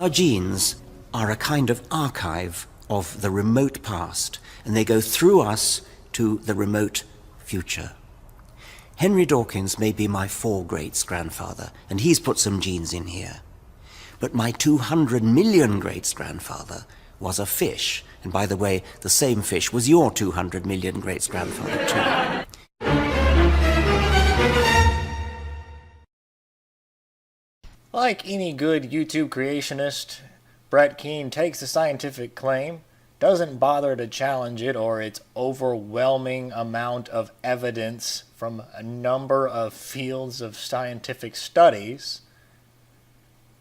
Our genes are a kind of archive of the remote past, and they go through us to the remote future. Henry Dawkins may be my 4-greats-grandfather, and he's put some genes in here. But my 200 million greats-grandfather was a fish, and by the way, the same fish was your 200 million greats-grandfather too. Like any good YouTube creationist, Brett Keane takes the scientific claim, doesn't bother to challenge it or its overwhelming amount of evidence from a number of fields of scientific studies,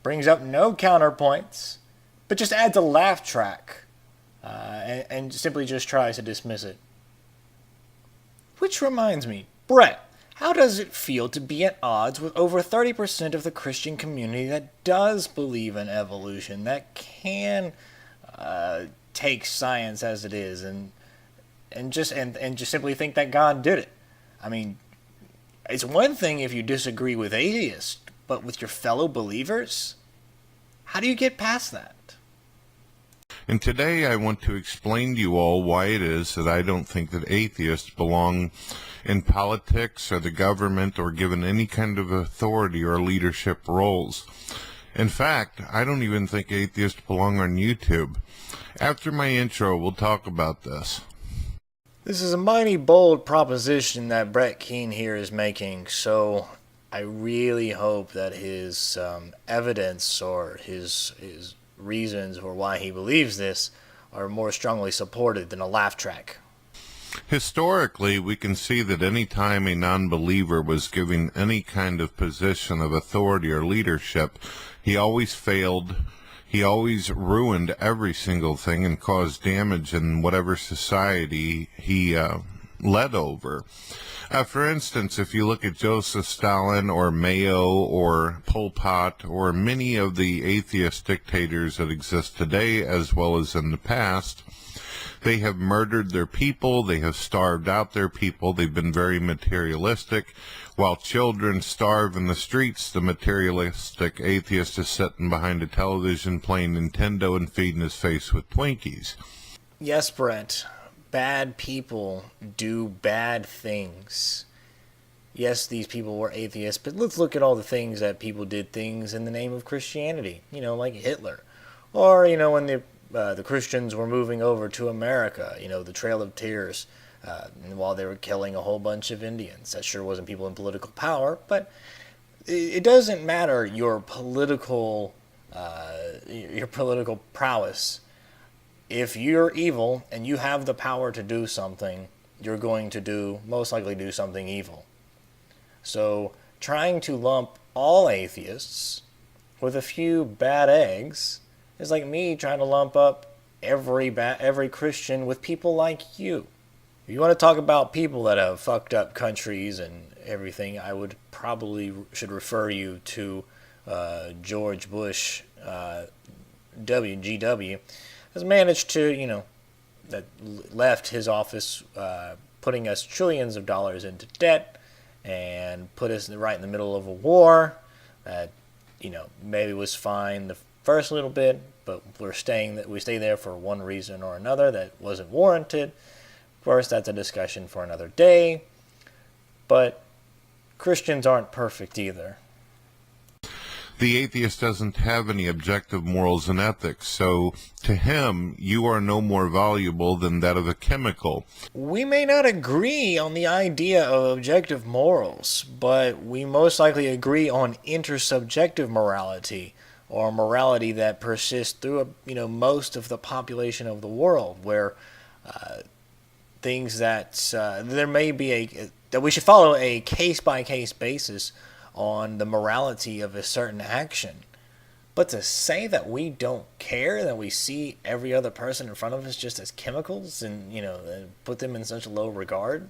brings up no counterpoints, but just adds a laugh track and simply just tries to dismiss it. Which reminds me, Brett, how does it feel to be at odds with over 30% of the Christian community that does believe in evolution, that can take science as it is and just simply think that God did it? I mean, it's one thing if you disagree with atheists, but with your fellow believers? How do you get past that? And today I want to explain to you all why it is that I don't think that atheists belong in politics or the government or given any kind of authority or leadership roles. In fact, I don't even think atheists belong on YouTube. After my intro, we'll talk about this. This is a mighty bold proposition that Brett Keane here is making, so I really hope that his evidence or his reasons for why he believes this are more strongly supported than a laugh track. Historically, we can see that any time a non-believer was given any kind of position of authority or leadership, he always failed. He always ruined every single thing and caused damage in whatever society he led over. For instance, if you look at Joseph Stalin or Mao or Pol Pot or many of the atheist dictators that exist today as well as in the past, they have murdered their people, they have starved out their people, they've been very materialistic. While children starve in the streets, the materialistic atheist is sitting behind a television playing Nintendo and feeding his face with Twinkies. Yes, Brett. Bad people do bad things. Yes, these people were atheists, but let's look at all the things that people did things in the name of Christianity. You know, like Hitler. Or, you know, when the Christians were moving over to America, you know, the Trail of Tears, while they were killing a whole bunch of Indians. That sure wasn't people in political power, but it doesn't matter your political prowess. If you're evil and you have the power to do something, you're going to most likely do something evil. So trying to lump all atheists with a few bad eggs is like me trying to lump up every Christian with people like you. If you want to talk about people that have fucked up countries and everything, I would probably should refer you to George Bush, WGW, has managed to, you know, that left his office putting us trillions of dollars into debt and put us right in the middle of a war that, you know, maybe was fine the first little bit, but we stay there for one reason or another that wasn't warranted. Of course, that's a discussion for another day, but Christians aren't perfect either. The atheist doesn't have any objective morals and ethics, so to him, you are no more valuable than that of a chemical. We may not agree on the idea of objective morals, but we most likely agree on intersubjective morality, or morality that persists through most of the population of the world, where things that there may be that we should follow a case-by-case basis on the morality of a certain action. But to say that we don't care, that we see every other person in front of us just as chemicals and, and put them in such low regard,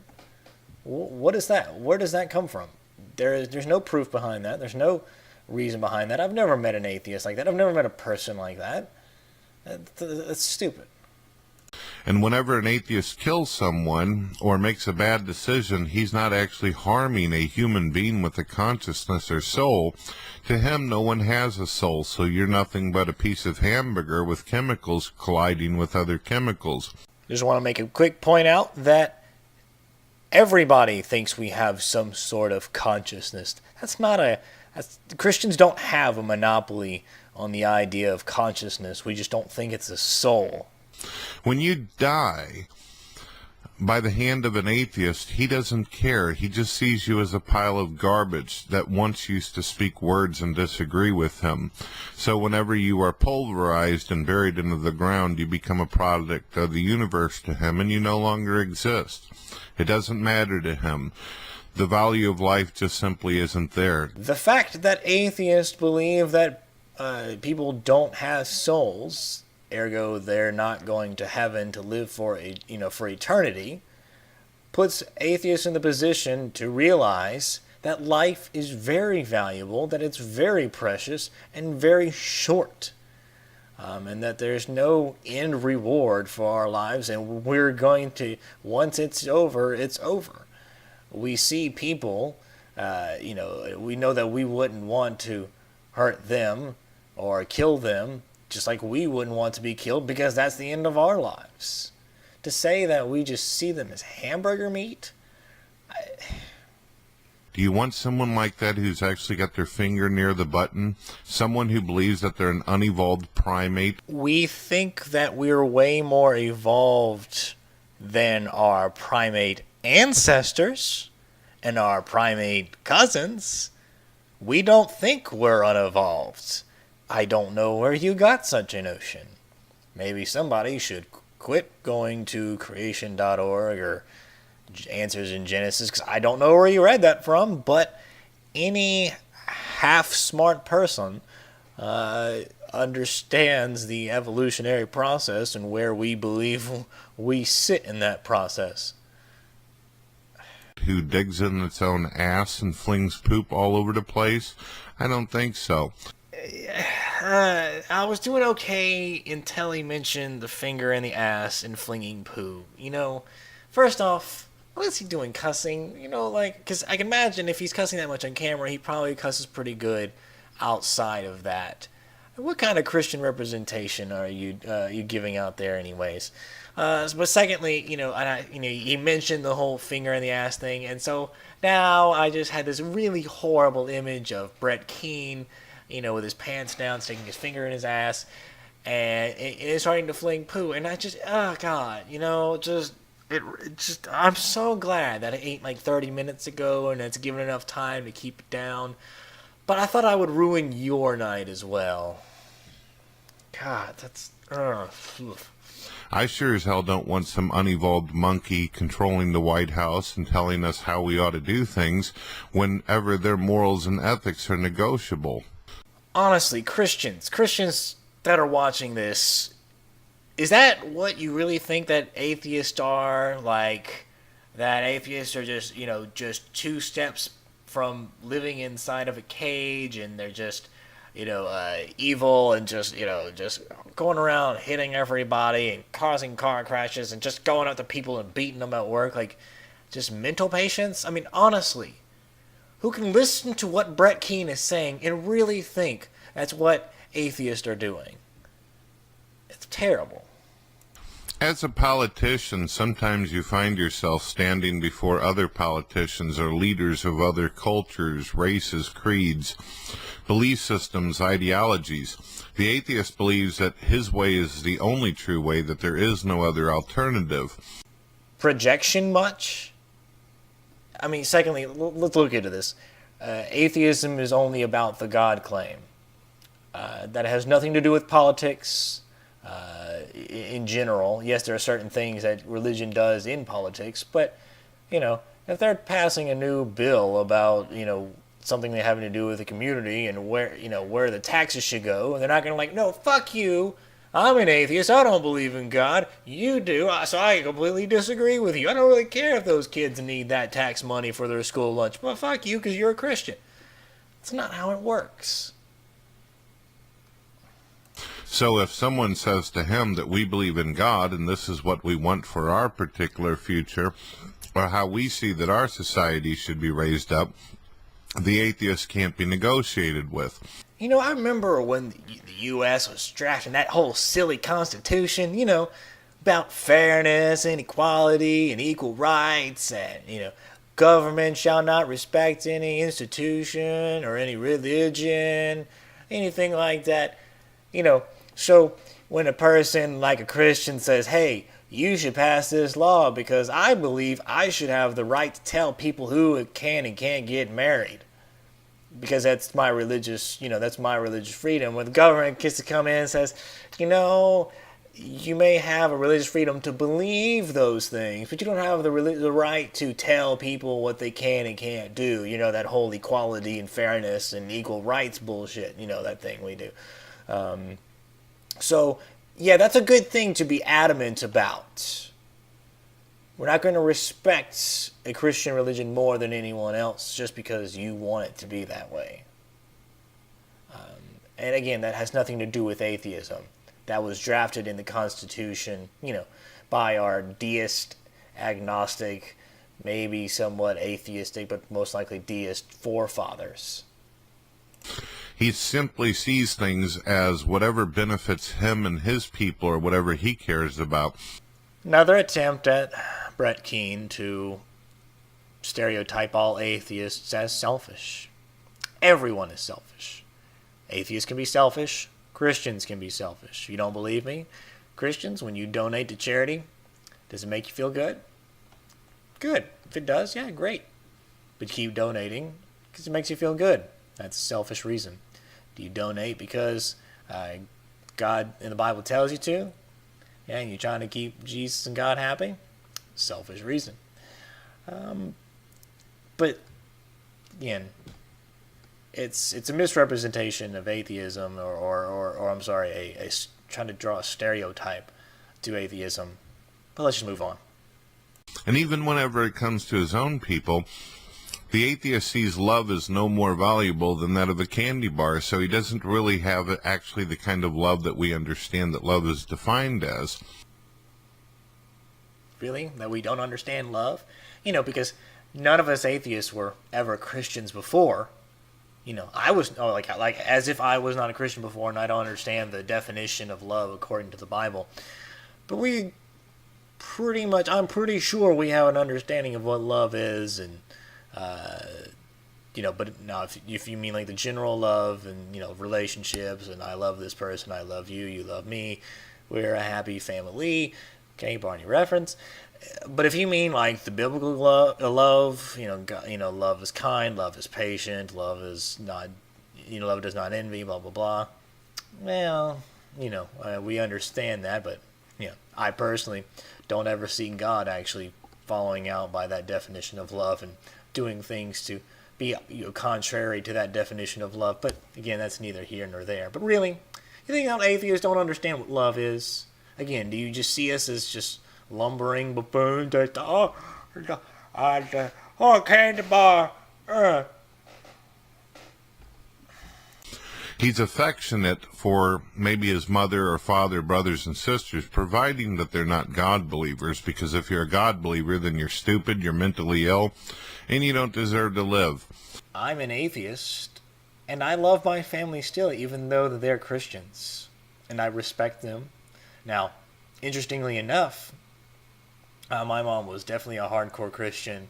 what is that? Where does that come from? There's no proof behind that. There's no reason behind that. I've never met an atheist like that. I've never met a person like that. That's stupid. And whenever an atheist kills someone or makes a bad decision, he's not actually harming a human being with a consciousness or soul. To him, no one has a soul, so you're nothing but a piece of hamburger with chemicals colliding with other chemicals. Just want to make a quick point out that everybody thinks we have some sort of consciousness. Christians don't have a monopoly on the idea of consciousness. We just don't think it's a soul. When you die by the hand of an atheist, he doesn't care. He just sees you as a pile of garbage that once used to speak words and disagree with him. So whenever you are pulverized and buried into the ground, you become a product of the universe to him, and you no longer exist. It doesn't matter to him. The value of life just simply isn't there. The fact that atheists believe that people don't have souls, ergo they're not going to heaven to live for eternity, puts atheists in the position to realize that life is very valuable, that it's very precious and very short, and that there's no end reward for our lives, and we're going to, once it's over, it's over. We see people, we know that we wouldn't want to hurt them or kill them, just like we wouldn't want to be killed, because that's the end of our lives. To say that we just see them as hamburger meat? Do you want someone like that who's actually got their finger near the button? Someone who believes that they're an unevolved primate? We think that we're way more evolved than our primate ancestors and our primate cousins. We don't think we're unevolved. I don't know where you got such a notion. Maybe somebody should quit going to creation.org or Answers in Genesis, because I don't know where you read that from, but any half-smart person understands the evolutionary process and where we believe we sit in that process. Who digs in its own ass and flings poop all over the place? I don't think so. I was doing okay until he mentioned the finger in the ass and flinging poo. First off, what is he doing, cussing? Because I can imagine if he's cussing that much on camera, he probably cusses pretty good outside of that. What kind of Christian representation are you giving out there, anyways? But secondly, he mentioned the whole finger in the ass thing, and so now I just had this really horrible image of Brett Keane, with his pants down, sticking his finger in his ass, and it's starting to fling poo, and I just, oh God, I'm so glad that I ate like 30 minutes ago, and it's given enough time to keep it down. But I thought I would ruin your night as well. God, that's... I sure as hell don't want some unevolved monkey controlling the White House and telling us how we ought to do things whenever their morals and ethics are negotiable. Honestly, Christians that are watching this, is that what you really think that atheists are? Like, that atheists are just, just two steps from living inside of a cage, and they're just, evil, and just going around hitting everybody and causing car crashes and just going up to people and beating them at work, like just mental patients? I mean, honestly, who can listen to what Brett Keane is saying and really think that's what atheists are doing? It's terrible. As a politician, sometimes you find yourself standing before other politicians or leaders of other cultures, races, creeds, belief systems, ideologies. The atheist believes that his way is the only true way, that there is no other alternative. Projection much? I mean, secondly, let's look into this. Atheism is only about the God claim. That has nothing to do with politics. In general, yes, there are certain things that religion does in politics, but, if they're passing a new bill about, something they having to do with the community and where the taxes should go, and they're not going to no, fuck you, I'm an atheist, I don't believe in God, you do, so I completely disagree with you. I don't really care if those kids need that tax money for their school lunch, but fuck you because you're a Christian. That's not how it works. So if someone says to him that we believe in God and this is what we want for our particular future, or how we see that our society should be raised up, the atheist can't be negotiated with. You know, I remember when the U.S. was drafting that whole silly constitution, about fairness and equality and equal rights and, government shall not respect any institution or any religion, anything like that. So when a person like a Christian says, hey, you should pass this law because I believe I should have the right to tell people who can and can't get married, because that's my religious, that's my religious freedom. When the government gets to come in and says, you may have a religious freedom to believe those things, but you don't have the right to tell people what they can and can't do. That whole equality and fairness and equal rights bullshit, that thing we do. So, yeah, that's a good thing to be adamant about. We're not going to respect a Christian religion more than anyone else just because you want it to be that way. And again, that has nothing to do with atheism. That was drafted in the Constitution, by our deist, agnostic, maybe somewhat atheistic, but most likely deist forefathers. He simply sees things as whatever benefits him and his people or whatever he cares about. Another attempt at Brett Keane to stereotype all atheists as selfish. Everyone is selfish. Atheists can be selfish. Christians can be selfish. If you don't believe me, Christians, when you donate to charity, does it make you feel good? Good. If it does, yeah, great. But keep donating because it makes you feel good. That's a selfish reason. Do you donate because God in the Bible tells you to? Yeah, and you're trying to keep Jesus and God happy? Selfish reason. But, again, it's a misrepresentation of atheism, or I'm sorry, trying to draw a stereotype to atheism. But let's just move on. And even whenever it comes to his own people, the atheist sees love as no more valuable than that of a candy bar, so he doesn't really have actually the kind of love that we understand that love is defined as. Really? That we don't understand love? Because none of us atheists were ever Christians before. I was like as if I was not a Christian before, and I don't understand the definition of love according to the Bible. But I'm pretty sure we have an understanding of what love is, and but now if you mean like the general love and relationships, and I love this person, I love you, you love me, we're a happy family. Okay, Barney reference. But if you mean like the biblical love, God, love is kind, love is patient, love is not, love does not envy, blah blah blah. Well, we understand that, but I personally don't ever see God actually following out by that definition of love and doing things to be contrary to that definition of love. But again, that's neither here nor there. But really, you think that atheists don't understand what love is? Again, do you just see us as just lumbering buffoons at the candy bar? He's affectionate for maybe his mother or father, brothers and sisters, providing that they're not God believers, because if you're a God believer, then you're stupid, you're mentally ill, and you don't deserve to live. I'm an atheist, and I love my family still, even though they're Christians, and I respect them. Now, interestingly enough, my mom was definitely a hardcore Christian,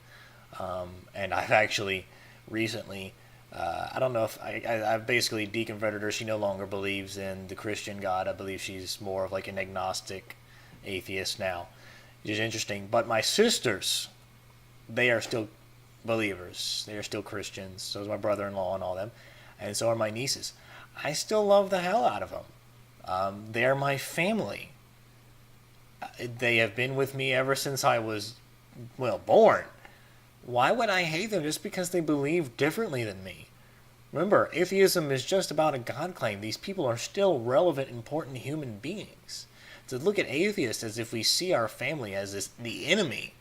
and I've actually recently, I don't know if I've basically deconverted her. She no longer believes in the Christian God. I believe she's more of like an agnostic atheist now, which is interesting. But my sisters, they are still believers. They are still Christians. So is my brother-in-law and all them, and so are my nieces. I still love the hell out of them. They're my family. They have been with me ever since I was, born. Why would I hate them just because they believe differently than me? Remember, atheism is just about a God claim. These people are still relevant, important human beings. To look at atheists as if we see our family as the enemy,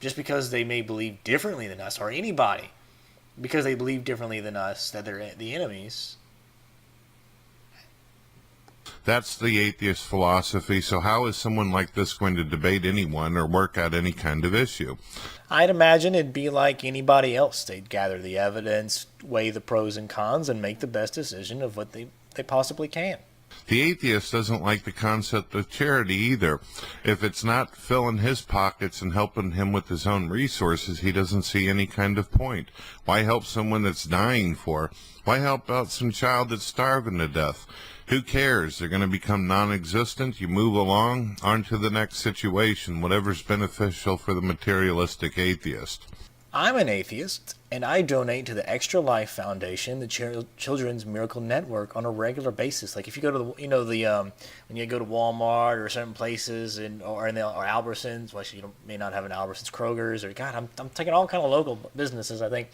just because they may believe differently than us, or anybody, because they believe differently than us, that they're the enemies. That's the atheist philosophy. So how is someone like this going to debate anyone or work out any kind of issue? I'd imagine it'd be like anybody else. They'd gather the evidence, weigh the pros and cons, and make the best decision of what they possibly can. The atheist doesn't like the concept of charity either. If it's not filling his pockets and helping him with his own resources, he doesn't see any kind of point. Why help someone that's dying for? Why help out some child that's starving to death? Who cares? They're going to become non-existent. You move along, on to the next situation, whatever's beneficial for the materialistic atheist. I'm an atheist, and I donate to the Extra Life Foundation, the Children's Miracle Network, on a regular basis. Like if you go to when you go to Walmart or certain places, or Albertsons. Well, actually, you may not have an Albertsons, Kroger's, or God, I'm taking all kind of local businesses. I think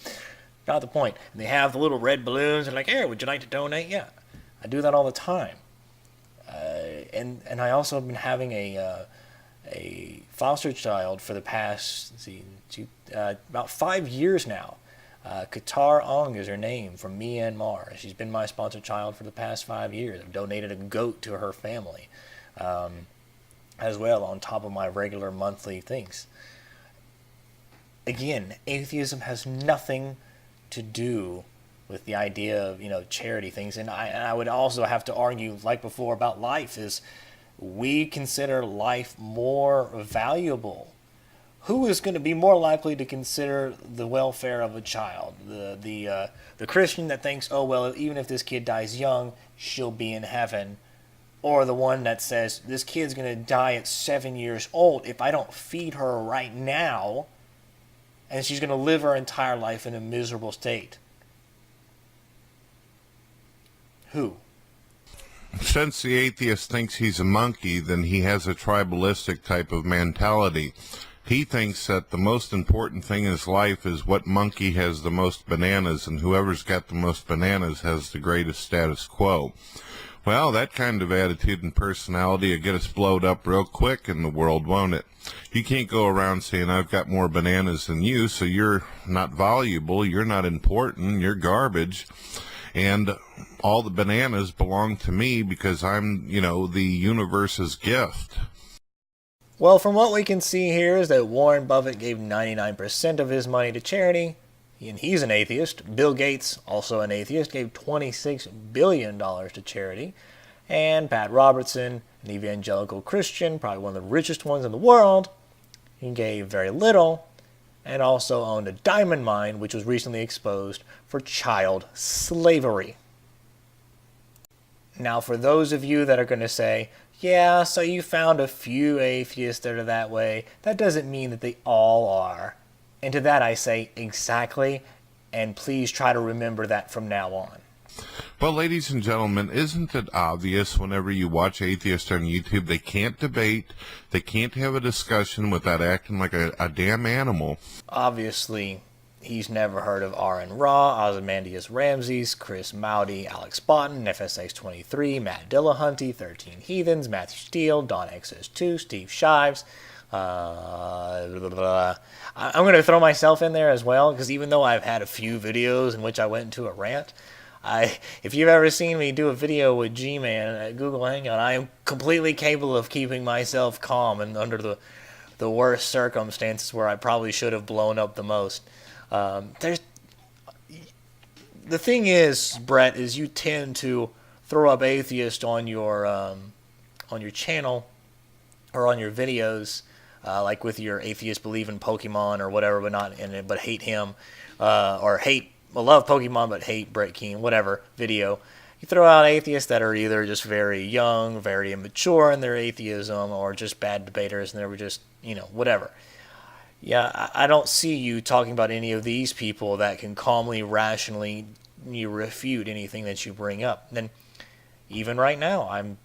got the point. And they have the little red balloons. And like, hey, would you like to donate? Yeah, I do that all the time. And I also have been having a foster child for the past about 5 years now. Qatar Ong is her name, from Myanmar. She's been my sponsored child for the past 5 years. I've donated a goat to her family as well, on top of my regular monthly things. Again, atheism has nothing to do with the idea of charity things, and I would also have to argue, like before, about life. Is we consider life more valuable. Who is going to be more likely to consider the welfare of a child? The Christian that thinks, oh well, even if this kid dies young, she'll be in heaven, or the one that says this kid's going to die at 7 years old if I don't feed her right now, and she's going to live her entire life in a miserable state? Who? Since the atheist thinks he's a monkey, then he has a tribalistic type of mentality. He thinks that the most important thing in his life is what monkey has the most bananas, and whoever's got the most bananas has the greatest status quo. Well, that kind of attitude and personality will get us blowed up real quick in the world, won't it? You can't go around saying, I've got more bananas than you, so you're not valuable, you're not important, you're garbage, and all the bananas belong to me because I'm, the universe's gift. Well, from what we can see here is that Warren Buffett gave 99% of his money to charity, and he's an atheist. Bill Gates, also an atheist, gave $26 billion to charity. And Pat Robertson, an evangelical Christian, probably one of the richest ones in the world, he gave very little, and also owned a diamond mine, which was recently exposed for child slavery. Now, for those of you that are going to say, yeah, so you found a few atheists that are that way, that doesn't mean that they all are. And to that I say, exactly, and please try to remember that from now on. Well, ladies and gentlemen, isn't it obvious whenever you watch atheists on YouTube, they can't debate, they can't have a discussion without acting like a damn animal? Obviously, he's never heard of R.N. Raw, Ozymandias Ramses, Chris Mowdy, Alex Botten, FSX23, Matt Dillahunty, 13 Heathens, Matthew Steele, Don XS2, Steve Shives. I'm going to throw myself in there as well, because even though I've had a few videos in which I went into a rant, if you've ever seen me do a video with G-Man at Google Hangout, I am completely capable of keeping myself calm and under the worst circumstances where I probably should have blown up the most. The thing is, Brett, is you tend to throw up atheist on your channel or on your videos, like with your atheist believe in Pokemon or whatever, but hate him, or love Pokemon but hate Brett Keane, whatever video. You throw out atheists that are either just very young, very immature in their atheism, or just bad debaters, and they were just, whatever. Yeah, I don't see you talking about any of these people that can calmly, rationally refute anything that you bring up. And even right now, I'm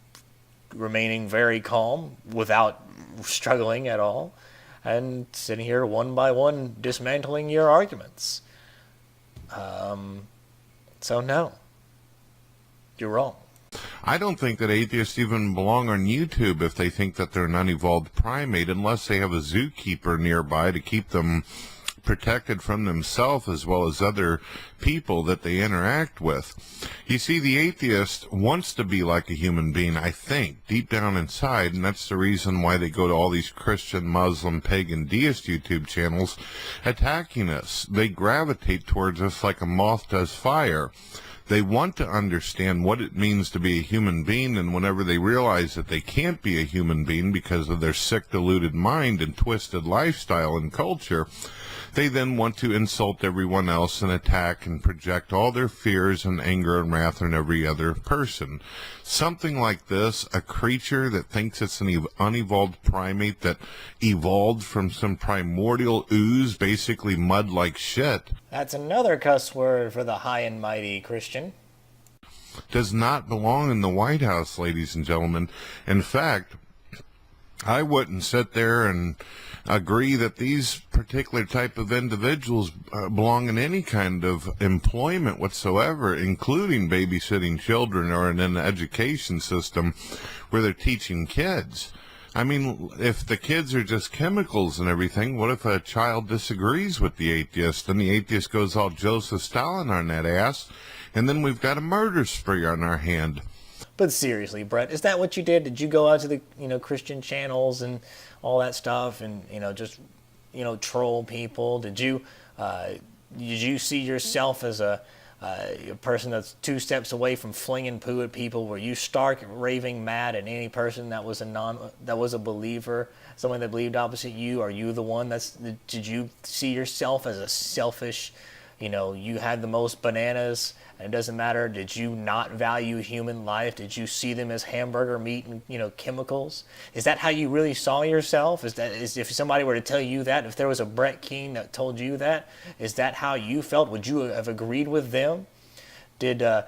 remaining very calm without struggling at all, and sitting here one by one dismantling your arguments. So no, you're wrong. I don't think that atheists even belong on YouTube if they think that they're an unevolved primate, unless they have a zookeeper nearby to keep them protected from themselves as well as other people that they interact with. You see, the atheist wants to be like a human being, I think, deep down inside, and that's the reason why they go to all these Christian, Muslim, pagan, deist YouTube channels attacking us. They gravitate towards us like a moth does fire. They want to understand what it means to be a human being, and whenever they realize that they can't be a human being because of their sick, deluded mind and twisted lifestyle and culture, they then want to insult everyone else and attack and project all their fears and anger and wrath on every other person. Something like this, a creature that thinks it's an unevolved primate that evolved from some primordial ooze, basically mud like shit. That's another cuss word for the high and mighty Christian. Does not belong in the White House, ladies and gentlemen. In fact, I wouldn't sit there and agree that these particular type of individuals belong in any kind of employment whatsoever, including babysitting children or in an education system where they're teaching kids. I mean, if the kids are just chemicals and everything, what if a child disagrees with the atheist and the atheist goes all Joseph Stalin on that ass, and then we've got a murder spree on our hand? But seriously, Brett, is that what you did? Did you go out to the Christian channels and all that stuff and just troll people? Did you see yourself as a person that's 2 steps away from flinging poo at people? Were you stark raving mad at any person that was a believer, someone that believed opposite you? Are you the one did you see yourself as a selfish, you had the most bananas and it doesn't matter? Did you not value human life? Did you see them as hamburger meat and chemicals? Is that how you really saw yourself? Is if somebody were to tell you that, if there was a Brett Keane that told you that, is that how you felt? Would you have agreed with them? Do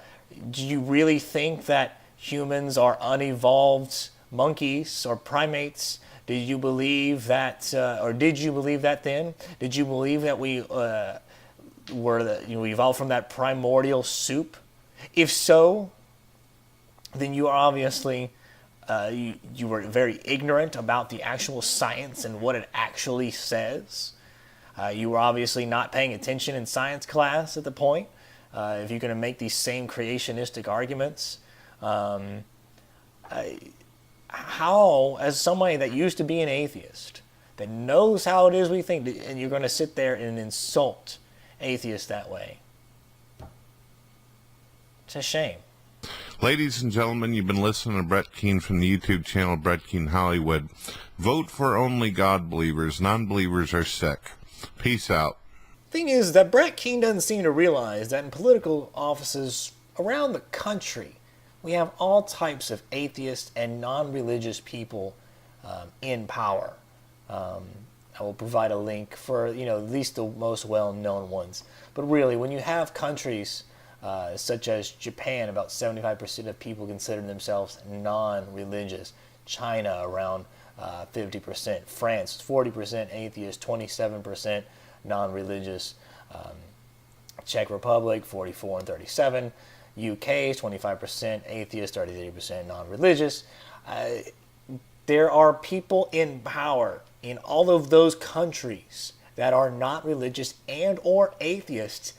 you really think that humans are unevolved monkeys or primates? Did you believe that, or did you believe that then? Did you believe that we we evolved from that primordial soup? If so, then you are obviously you were very ignorant about the actual science and what it actually says. You were obviously not paying attention in science class at the point. If you're going to make these same creationistic arguments, how, as somebody that used to be an atheist, that knows how it is we think, and you're going to sit there and insult atheists that way? It's a shame. Ladies and gentlemen, you've been listening to Brett Keane from the YouTube channel Brett Keane Hollywood. Vote for only God believers. Non-believers are sick. Peace out. Thing is that Brett Keane doesn't seem to realize that in political offices around the country, we have all types of atheist and non-religious people in power. I will provide a link for at least the most well-known ones. But really, when you have countries such as Japan, about 75% of people consider themselves non-religious. China, around 50%. France, 40% atheist, 27% non-religious. Czech Republic, 44 and 37. UK, 25% atheist, 33% non-religious. There are people in power in all of those countries that are not religious and or atheists,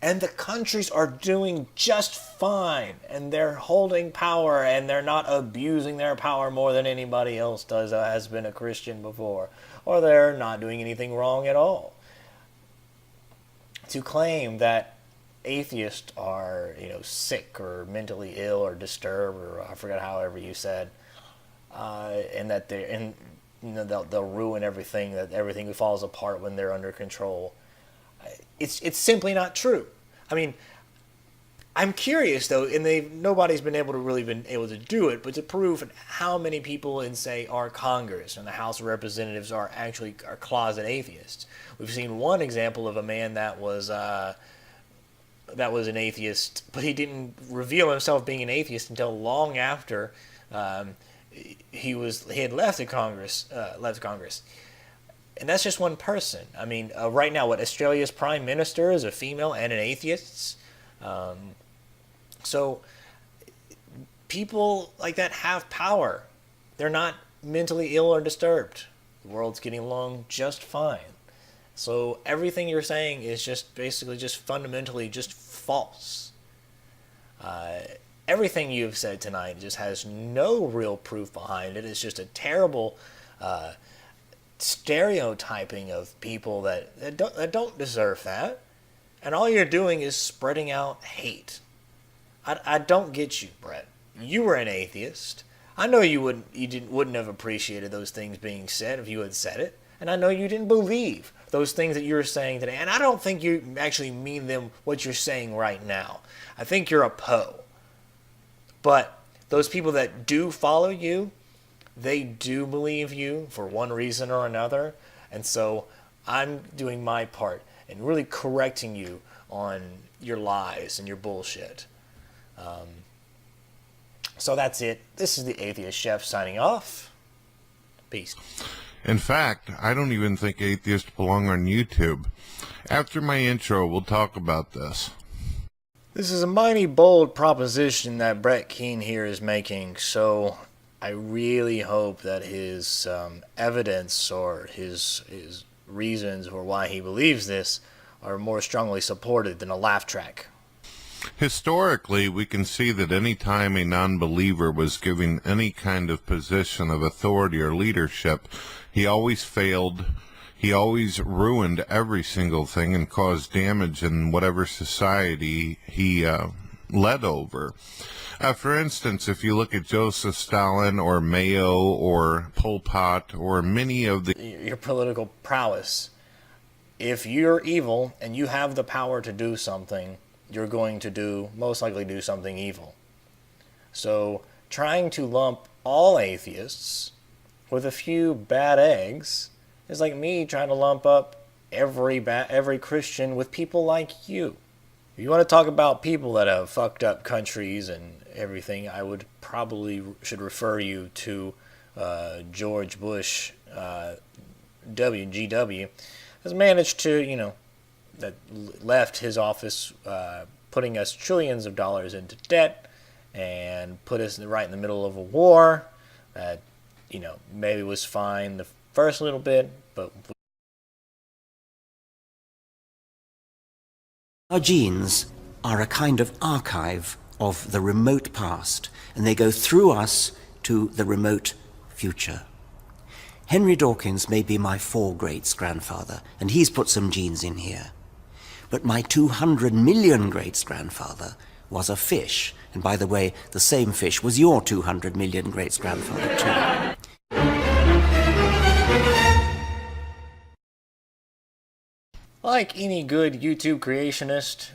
and the countries are doing just fine, and they're holding power, and they're not abusing their power more than anybody else does has been a Christian before, or they're not doing anything wrong at all. To claim that atheists are sick or mentally ill or disturbed, or I forgot however you said, and that they'll ruin everything, that everything falls apart when they're under control. It's simply not true. I mean, I'm curious though, and nobody's been able to do it, but to prove how many people in, say, our Congress and the House of Representatives are closet atheists. We've seen one example of a man that was an atheist, but he didn't reveal himself being an atheist until long after he had left Congress. And that's just one person. I mean, right now, Australia's Prime Minister is a female and an atheist. So people like that have power. They're not mentally ill or disturbed. The world's getting along just fine. So everything you're saying is just basically just fundamentally just false. Everything you've said tonight just has no real proof behind it. It's just a terrible stereotyping of people that don't deserve that. And all you're doing is spreading out hate. I don't get you, Brett. You were an atheist. I know you wouldn't have appreciated those things being said if you had said it. And I know you didn't believe those things that you're saying today. And I don't think you actually mean them what you're saying right now. I think you're a Poe. But those people that do follow you, they do believe you for one reason or another. And so I'm doing my part and really correcting you on your lies and your bullshit. So that's it. This is the Atheist Chef signing off. Peace. In fact, I don't even think atheists belong on YouTube. After my intro, we'll talk about this. This is a mighty bold proposition that Brett Keane here is making, so I really hope that his evidence or his reasons for why he believes this are more strongly supported than a laugh track. Historically, we can see that any time a non-believer was given any kind of position of authority or leadership, he always failed. He always ruined every single thing and caused damage in whatever society he led over. For instance, if you look at Joseph Stalin or Mayo or Pol Pot or many of the... Your political prowess. If you're evil and you have the power to do something, you're going to most likely do something evil. So trying to lump all atheists with a few bad eggs is like me trying to lump up every Christian with people like you. If you want to talk about people that have fucked up countries and everything, I would probably should refer you to George Bush, WGW, has managed to, that left his office putting us trillions of dollars into debt and put us right in the middle of a war that, maybe was fine the first little bit, but... Our genes are a kind of archive of the remote past, and they go through us to the remote future. Henry Dawkins may be my four-greats-grandfather, and he's put some genes in here. But my 200 million greats-grandfather was a fish, and by the way, the same fish was your 200 million greats-grandfather too. Like any good YouTube creationist,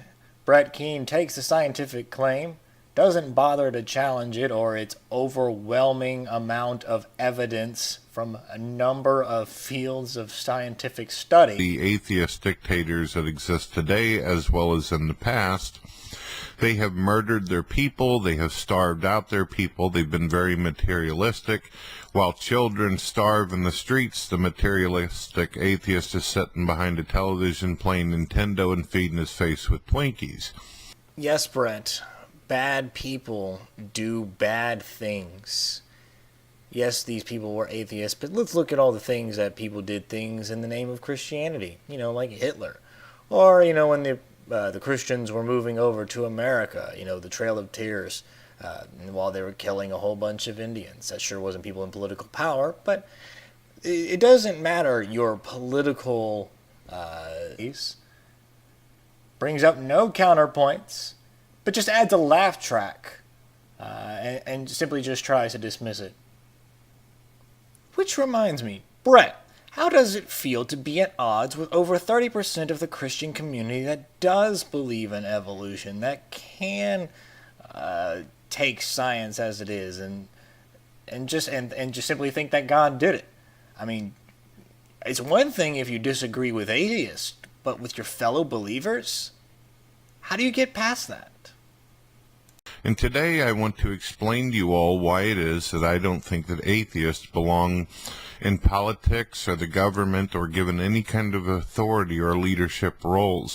Brett Keane takes a scientific claim, doesn't bother to challenge it or its overwhelming amount of evidence from a number of fields of scientific study. The atheist dictators that exist today as well as in the past, they have murdered their people, they have starved out their people, they've been very materialistic. While children starve in the streets, the materialistic atheist is sitting behind a television playing Nintendo and feeding his face with Twinkies. Yes, Brett. Bad people do bad things. Yes, these people were atheists, but let's look at all the things that people did things in the name of Christianity. Like Hitler. Or, when the Christians were moving over to America, the Trail of Tears, while they were killing a whole bunch of Indians. That sure wasn't people in political power, but it doesn't matter your political brings up no counterpoints, but just adds a laugh track and simply just tries to dismiss it. Which reminds me, Brett, how does it feel to be at odds with over 30% of the Christian community that does believe in evolution, that can take science as it is and just simply think that God did it? I mean, it's one thing if you disagree with atheists, but with your fellow believers? How do you get past that? And today I want to explain to you all why it is that I don't think that atheists belong in politics or the government or given any kind of authority or leadership roles.